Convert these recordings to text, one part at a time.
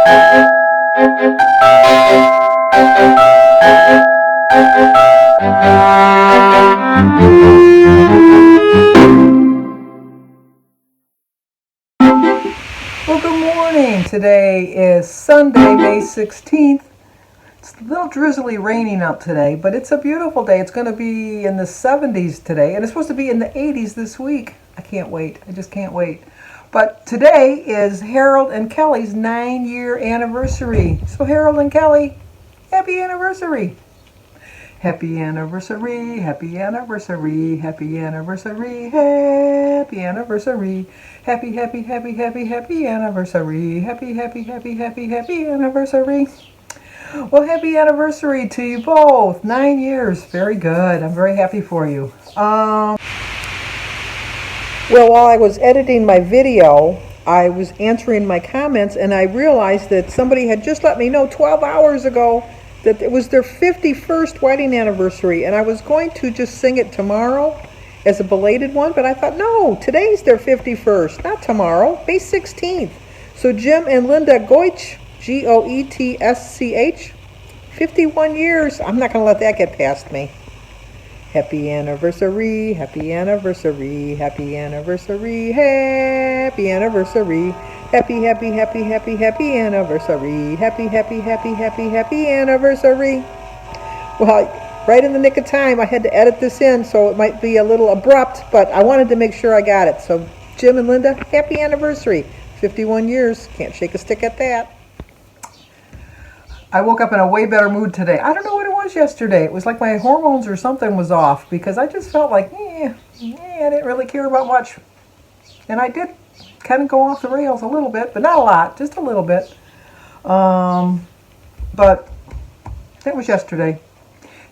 Well, good morning. Today is Sunday, May 16th. It's a little drizzly raining out today, but it's a beautiful day. It's going to be in the 70s today, and it's supposed to be in the 80s this week. I can't wait. I just can't wait. But today is Harold and Kelly's 9-year anniversary. So Harold and Kelly, happy anniversary. Happy anniversary, happy anniversary, happy anniversary, happy anniversary, happy, happy, happy, happy, happy anniversary, happy, happy, happy, happy, happy anniversary. Well, happy anniversary to you both. 9 years, very good. I'm very happy for you. Well, while I was editing my video, I was answering my comments, and I realized that somebody had just let me know 12 hours ago that it was their 51st wedding anniversary, and I was going to just sing it tomorrow as a belated one, but I thought, no, today's their 51st, not tomorrow, May 16th. So Jim and Linda Goetsch, Goetsch, 51 years. I'm not going to let that get past me. Happy anniversary, happy anniversary, happy anniversary, happy anniversary. Happy, happy, happy, happy, happy anniversary. Happy, happy, happy, happy, happy anniversary. Well, right in the nick of time, I had to edit this in, so it might be a little abrupt, but I wanted to make sure I got it. So Jim and Linda, happy anniversary. 51 years. Can't shake a stick at that. I woke up in a way better mood today. I don't know what it was yesterday. It was like my hormones or something was off, because I just felt like, I didn't really care about much. And I did kind of go off the rails a little bit, but not a lot, just a little bit. But it was yesterday.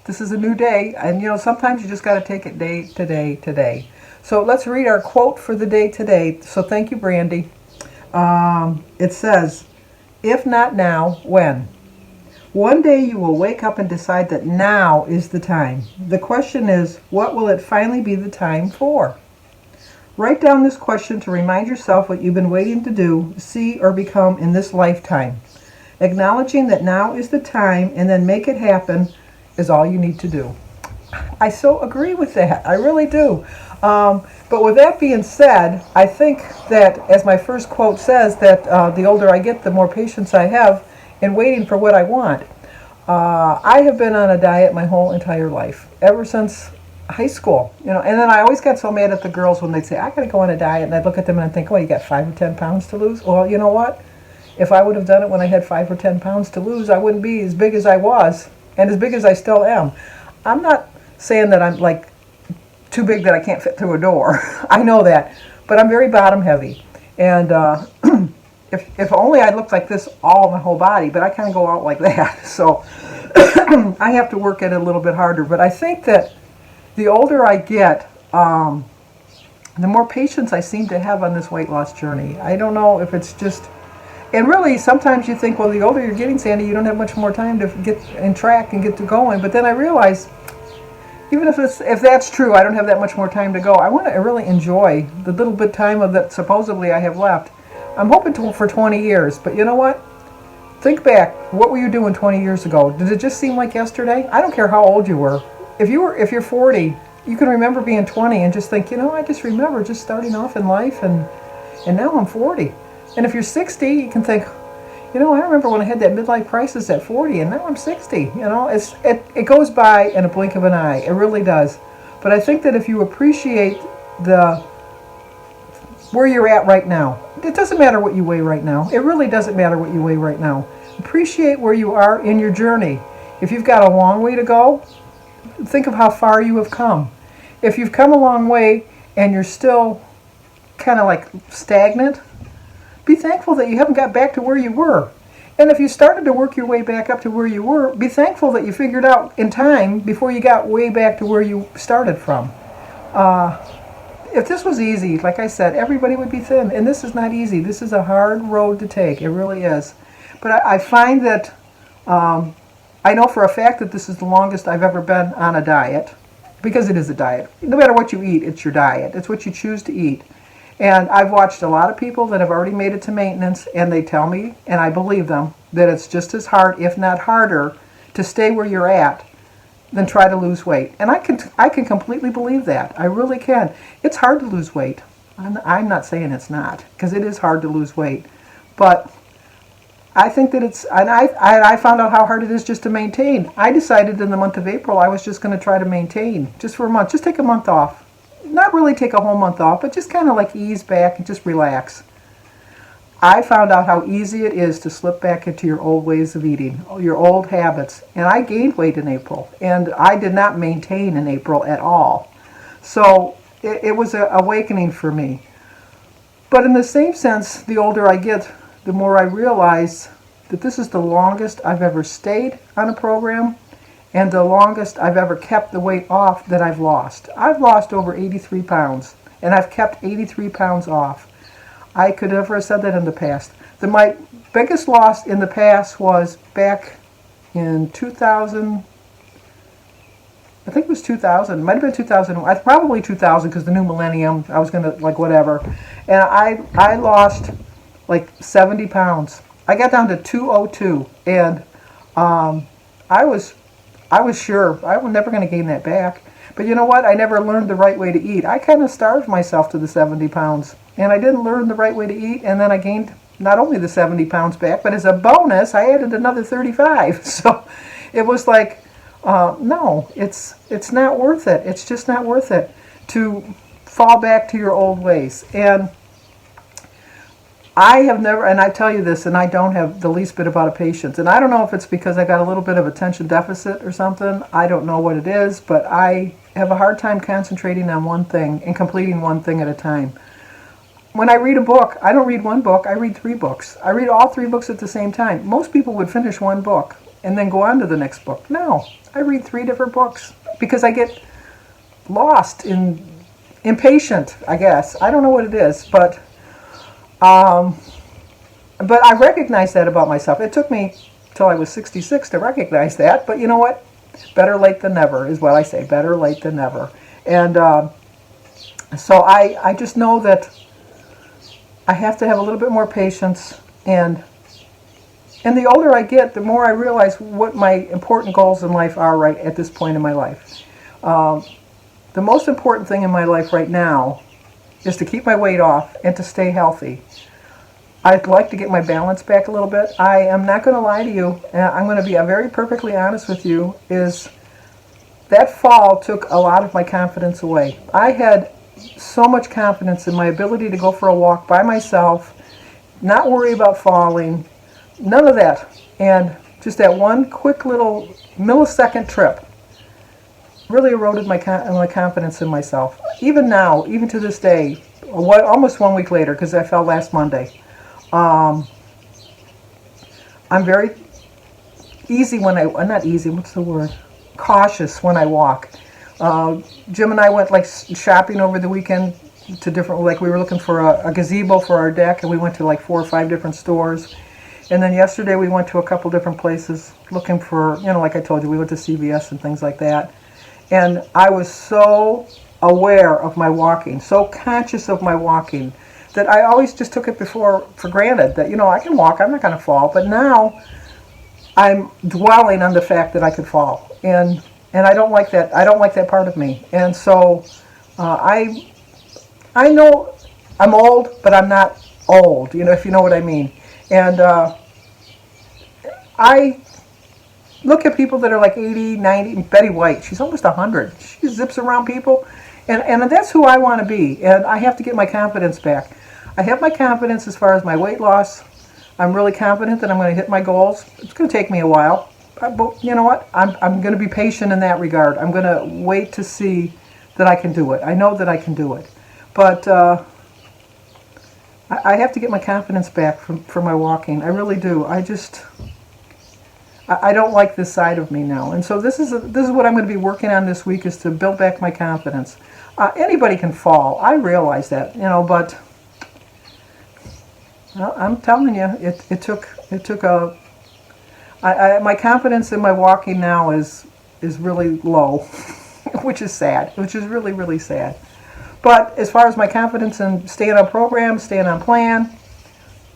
This is a new day, and sometimes you just got to take it day to day to day. So let's read our quote for the day today. So thank you, Brandy. It says, "If not now, when? One day you will wake up and decide that now is the time. The question is, what will it finally be the time for? Write down this question to remind yourself what you've been waiting to do, see, or become in this lifetime. Acknowledging that now is the time and then make it happen is all you need to do." I so agree with that. I really do. But with that being said, I think that, as my first quote says, that the older I get, the more patience I have in waiting for what I want. I have been on a diet my whole entire life, ever since high school, and then I always got so mad at the girls when they'd say, "I gotta go on a diet," and I'd look at them and I'd think, "Oh, you got 5 or 10 pounds to lose?" Well, you know what? If I would have done it when I had 5 or 10 pounds to lose, I wouldn't be as big as I was, and as big as I still am. I'm not saying that I'm like too big that I can't fit through a door. I know that, but I'm very bottom heavy, and if only I looked like this all my whole body, but I kind of go out like that, so I have to work at it a little bit harder. But I think that the older I get, the more patience I seem to have on this weight loss journey. I don't know if it's just, and really sometimes you think, well, the older you're getting, Sandy, you don't have much more time to get in track and get to going. But then I realize, even if that's true, I don't have that much more time to go. I want to really enjoy the little bit time of that supposedly I have left. I'm hoping for 20 years, but you know what? Think back. What were you doing 20 years ago? Did it just seem like yesterday? I don't care how old you were. If you're 40, you can remember being 20 and just think, I just remember just starting off in life, and now I'm 40. And if you're 60, you can think, I remember when I had that midlife crisis at 40, and now I'm 60. It goes by in a blink of an eye. It really does. But I think that if you appreciate where you're at right now, it doesn't matter what you weigh right now. It really doesn't matter what you weigh right now. Appreciate where you are in your journey. If you've got a long way to go, think of how far you have come. If you've come a long way and you're still kind of like stagnant, be thankful that you haven't got back to where you were. And if you started to work your way back up to where you were, be thankful that you figured out in time before you got way back to where you started from. If this was easy, like I said, everybody would be thin. And this is not easy. This is a hard road to take. It really is. But I find that I know for a fact that this is the longest I've ever been on a diet, because it is a diet. No matter what you eat, it's your diet. It's what you choose to eat. And I've watched a lot of people that have already made it to maintenance, and they tell me, and I believe them, that it's just as hard, if not harder, to stay where you're at than try to lose weight. And I can completely believe that. I really can. It's hard to lose weight. I'm not saying it's not, because it is hard to lose weight. But I think that it's, and I found out how hard it is just to maintain. I decided in the month of April I was just going to try to maintain just for a month. Just take a month off. Not really take a whole month off, but just kind of like ease back and just relax. I found out how easy it is to slip back into your old ways of eating, your old habits. And I gained weight in April, and I did not maintain in April at all. So it was an awakening for me. But in the same sense, the older I get, the more I realize that this is the longest I've ever stayed on a program and the longest I've ever kept the weight off that I've lost. I've lost over 83 pounds, and I've kept 83 pounds off. I could never have said that in the past. My biggest loss in the past was back in 2000. I think it was 2000. It might have been 2000. Probably 2000 because the new millennium. I was gonna like whatever, and I lost like 70 pounds. I got down to 202, and I was sure I was never going to gain that back. But you know what? I never learned the right way to eat. I kind of starved myself to the 70 pounds. And I didn't learn the right way to eat. And then I gained not only the 70 pounds back, but as a bonus, I added another 35. So it was like, no, it's not worth it. It's just not worth it to fall back to your old ways. And I have never, and I tell you this, and I don't have the least bit about a patience. And I don't know if it's because I got a little bit of attention deficit or something. I don't know what it is, but I have a hard time concentrating on one thing and completing one thing at a time. When I read a book, I don't read one book, I read 3 books. I read all 3 books at the same time. Most people would finish one book and then go on to the next book. No, I read 3 different books because I get lost impatient, I guess. I don't know what it is, but I recognize that about myself. It took me till I was 66 to recognize that, but you know what? Better late than never is what I say. Better late than never. And so I just know that I have to have a little bit more patience, and the older I get, the more I realize what my important goals in life are right at this point in my life. The most important thing in my life right now is to keep my weight off and to stay healthy. I'd like to get my balance back a little bit. I am not going to lie to you, and I'm going to be very perfectly honest with you, is that fall took a lot of my confidence away. I had so much confidence in my ability to go for a walk by myself, not worry about falling, none of that. And just that one quick little millisecond trip really eroded my confidence in myself. Even now, even to this day, almost 1 week later, because I fell last Monday, I'm very easy when not easy, what's the word? Cautious when I walk. Jim and I went like shopping over the weekend to different, like we were looking for a gazebo for our deck, and we went to like 4 or 5 different stores. And then yesterday we went to a couple different places looking for, like I told you, we went to CVS and things like that. And I was so aware of my walking, so conscious of my walking, that I always just took it for granted that, I can walk, I'm not going to fall. But now I'm dwelling on the fact that I could fall. And I don't like that. I don't like that part of me. And so I know I'm old, but I'm not old, if you know what I mean. And I look at people that are like 80, 90. Betty White, she's almost 100. She zips around people. And that's who I want to be. And I have to get my confidence back. I have my confidence as far as my weight loss. I'm really confident that I'm going to hit my goals. It's going to take me a while. But you know what? I'm going to be patient in that regard. I'm going to wait to see that I can do it. I know that I can do it. But I have to get my confidence back from my walking. I really do. I don't like this side of me now. And so this is what I'm going to be working on this week, is to build back my confidence. Anybody can fall. I realize that, but I'm telling you, it took my confidence in my walking now is really low, which is sad, which is really, really sad. But as far as my confidence in staying on program, staying on plan,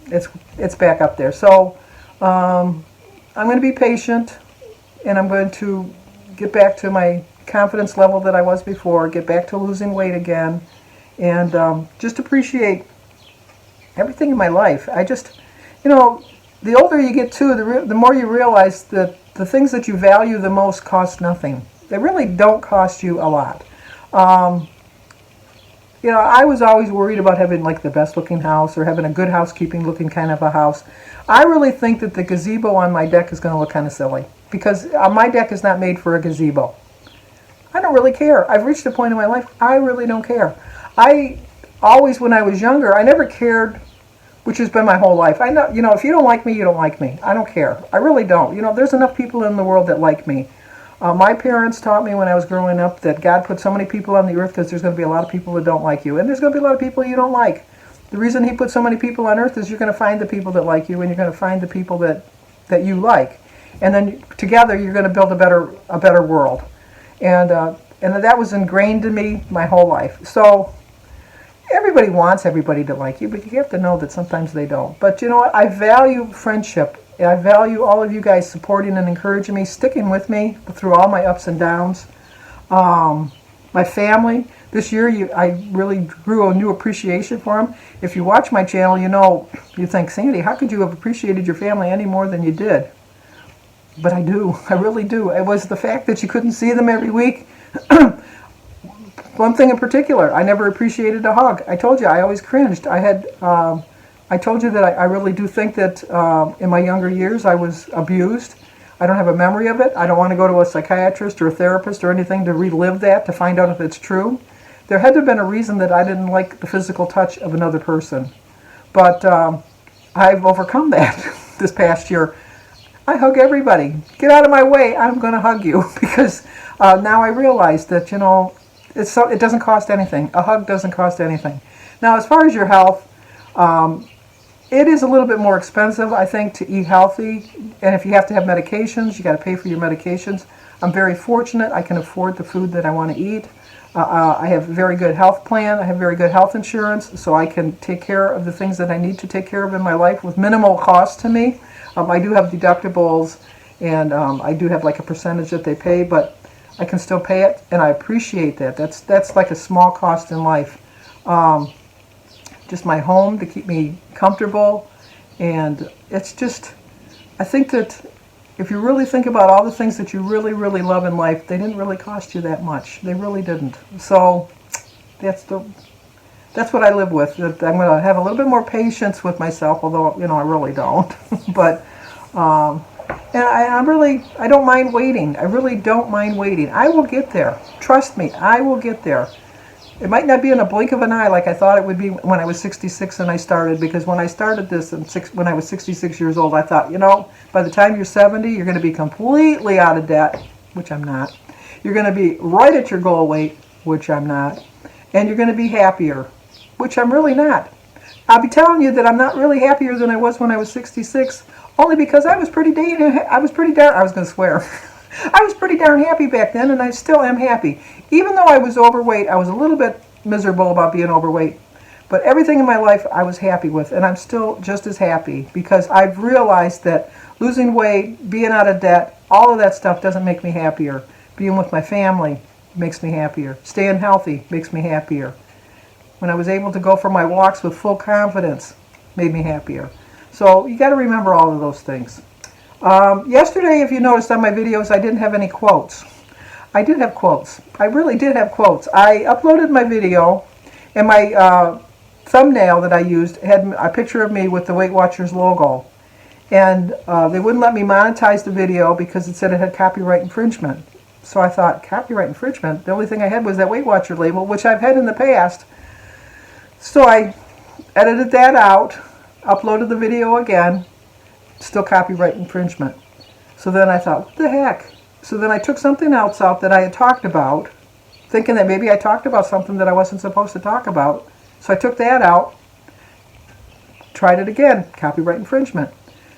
it's back up there. So I'm going to be patient, and I'm going to get back to my confidence level that I was before, get back to losing weight again, and just appreciate everything in my life. I just, the older you get too, the more you realize that the things that you value the most cost nothing. They really don't cost you a lot. I was always worried about having like the best looking house or having a good housekeeping looking kind of a house. I really think that the gazebo on my deck is going to look kind of silly because my deck is not made for a gazebo. I don't really care. I've reached a point in my life, I really don't care. I always, when I was younger, I never cared, which has been my whole life. I know, if you don't like me, you don't like me. I don't care. I really don't. There's enough people in the world that like me. My parents taught me when I was growing up that God put so many people on the earth because there's going to be a lot of people that don't like you. And there's going to be a lot of people you don't like. The reason he put so many people on earth is you're going to find the people that like you and you're going to find the people that you like. And then together you're going to build a better world. And that was ingrained in me my whole life. So everybody wants everybody to like you, but you have to know that sometimes they don't. But you know what? I value friendship. I value all of you guys supporting and encouraging me, sticking with me through all my ups and downs. My family, this year I really grew a new appreciation for them. If you watch my channel, you think, Sandy, how could you have appreciated your family any more than you did? But I do. I really do. It was the fact that you couldn't see them every week. One thing in particular, I never appreciated a hug. I told you, I always cringed. I told you that I really do think that in my younger years I was abused. I don't have a memory of it. I don't want to go to a psychiatrist or a therapist or anything to relive that, to find out if it's true. There had to have been a reason that I didn't like the physical touch of another person. But I've overcome that this past year. I hug everybody. Get out of my way. I'm going to hug you because now I realize that, it doesn't cost anything. A hug doesn't cost anything. Now, as far as your health, it is a little bit more expensive, I think, to eat healthy. And if you have to have medications, you got to pay for your medications. I'm very fortunate. I can afford the food that I want to eat. I have a very good health plan. I have very good health insurance, so I can take care of the things that I need to take care of in my life with minimal cost to me. I do have deductibles, and I do have like a percentage that they pay, but I can still pay it, and I appreciate that. That's like a small cost in life. Just my home to keep me comfortable, and it's just, I think that if you really think about all the things that you really, really love in life, they didn't really cost you that much. They really didn't. So that's what I live with. That I'm going to have a little bit more patience with myself, although I really don't. But and I don't mind waiting. I really don't mind waiting. I will get there. Trust me, I will get there. It might not be in a blink of an eye like I thought it would be when I was 66 and I started, because when I started this when I was 66 years old, I thought, by the time you're 70, you're going to be completely out of debt, which I'm not. You're going to be right at your goal weight, which I'm not. And you're going to be happier, which I'm really not. I'll be telling you that I'm not really happier than I was when I was 66, only because I was pretty darn happy back then, and I still am happy. Even though I was overweight, I was a little bit miserable about being overweight. But everything in my life I was happy with, and I'm still just as happy because I've realized that losing weight, being out of debt, all of that stuff doesn't make me happier. Being with my family makes me happier. Staying healthy makes me happier. When I was able to go for my walks with full confidence, made me happier. So you got to remember all of those things. Yesterday, if you noticed on my videos, I didn't have any quotes. I did have quotes. I really did have quotes. I uploaded my video, and my thumbnail that I used had a picture of me with the Weight Watchers logo. And they wouldn't let me monetize the video because it said it had copyright infringement. So I thought, copyright infringement? The only thing I had was that Weight Watcher label, which I've had in the past. So I edited that out, uploaded the video again, still copyright infringement. So then I thought, what the heck? So then I took something else out that I had talked about, thinking that maybe I talked about something that I wasn't supposed to talk about. So I took that out, tried it again, copyright infringement.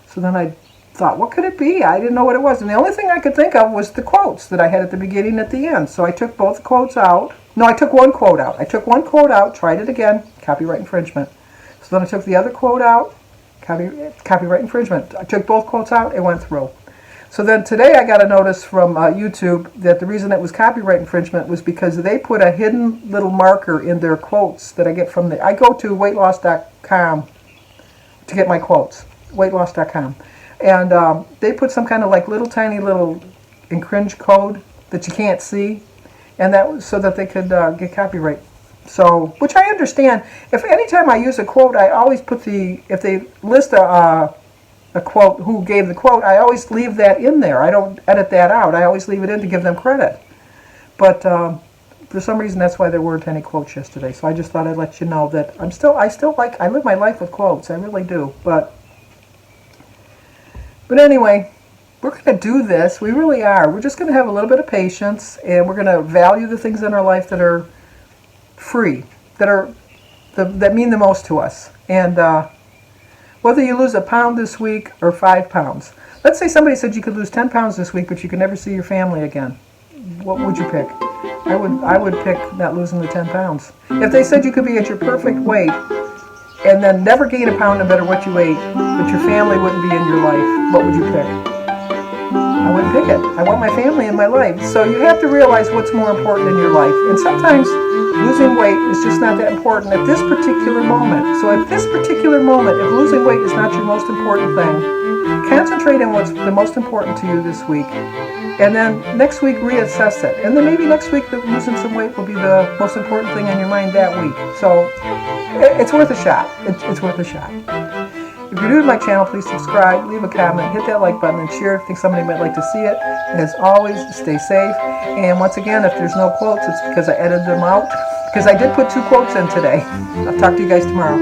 So then I thought, what could it be? I didn't know what it was. And the only thing I could think of was the quotes that I had at the beginning and at the end. So I took both quotes out. No, I took one quote out. I took one quote out, tried it again, copyright infringement. So then I took the other quote out, copyright infringement. I took both quotes out, it went through. So then today I got a notice from YouTube that the reason it was copyright infringement was because they put a hidden little marker in their quotes that I get from I go to weightloss.com to get my quotes, weightloss.com. And they put some kind of like little tiny little infringe code that you can't see, and that was so that they could get copyright. So, which I understand. If anytime I use a quote, I always put if they list a quote, who gave the quote, I always leave that in there. I don't edit that out. I always leave it in to give them credit. But for some reason, that's why there weren't any quotes yesterday. So I just thought I'd let you know that I live my life with quotes. I really do. But anyway, we're going to do this. We really are. We're just going to have a little bit of patience, and we're going to value the things in our life that are free, that mean the most to us. And whether you lose a pound this week or 5 pounds. Let's say somebody said you could lose 10 pounds this week, but you could never see your family again. What would you pick? I would pick not losing the 10 pounds. If they said you could be at your perfect weight and then never gain a pound no matter what you ate, but your family wouldn't be in your life, what would you pick? I wouldn't pick it. I want my family in my life. So you have to realize what's more important in your life. And sometimes losing weight is just not that important at this particular moment. So at this particular moment, if losing weight is not your most important thing, concentrate on what's the most important to you this week. And then next week, reassess it. And then maybe next week, losing some weight will be the most important thing on your mind that week. So it's worth a shot. It's worth a shot. If you're new to my channel, please subscribe, leave a comment, hit that like button, and share if you think somebody might like to see it. And as always, stay safe. And once again, if there's no quotes, it's because I edited them out. Because I did put 2 quotes in today. I'll talk to you guys tomorrow.